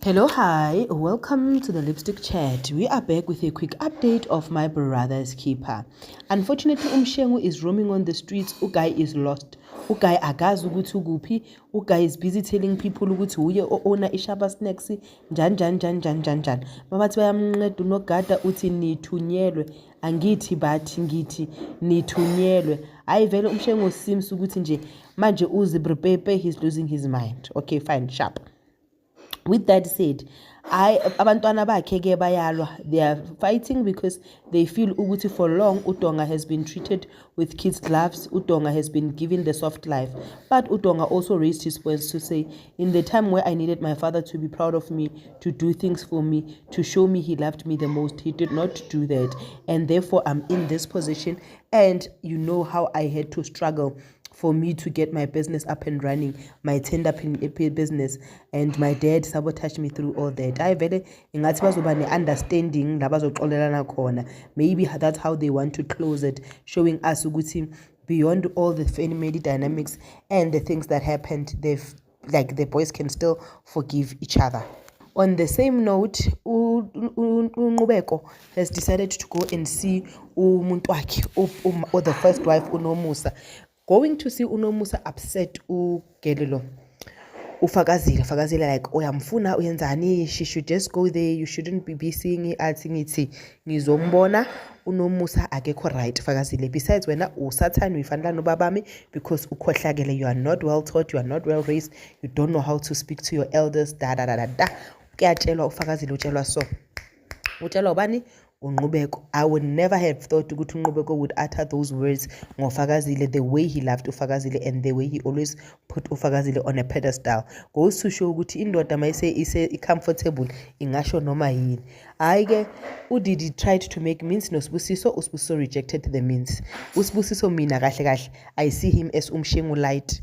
Hello, hi, welcome to the Lipstick Chat. We are back with a quick update of my brother's keeper. Unfortunately, Umshengu is roaming on the streets. Ugai is lost. Ugai agazi ukuthi ukuphi. Ugai is busy telling people ukuthi uye owner iShaba Snacks njan. Mabathi bayamnceda unogada uthi nithunyelwe. Angithi bathi ngithi nithunyelwe. Hayi vele Umshengu seems ukuthi nje manje uziprepe, he's losing his mind. Okay, fine, sharp. With that said, abantwana bakhe ke bayalwa. They are fighting because they feel ukuthi for long uDonga has been treated with kids gloves. uDonga has been given the soft life. But uDonga also raised his voice to say, in the time where I needed my father to be proud of me, to do things for me, to show me he loved me the most, he did not do that. And therefore I'm in this position, and you know how I had to struggle for me to get my business up and running, my tender business, and my dad sabotaged me through all that. I vele ingathi bazoba ne-understanding la bazoxolelana khona. Maybe that's how they want to close it, showing us ukuthi beyond all the family dynamics and the things that happened, the boys can still forgive each other. On the same note, uNqubeko has decided to go and see umuntu wakhe or the first wife uNomusa. Going to see uNomusa upset uGelelo. Ufakazile like oyamfuna uyenzani, she should just go there, you shouldn't be seeing athi ngithi ngizombona uNomusa akekho right Fakazile. Besides wena usathani uyifanela nobabami because ukhohlakele, you are not well taught, you are not well raised, you don't know how to speak to your elders kuyatshelwa uFakazile utshelwa so utshelwa ubani uNqubeko. I would never have thought ukuthi uNqubeko would utter those words ngoFakazile, the way he loved uFakazile and the way he always put uFakazile on a pedestal. Goes to show ukuthi indoda mayise comfortable ingasho noma yini. Hayi ke uDidi tried to make means noSibusiso rejected the means. uSibusiso mina kahle I see him as Umshengu light.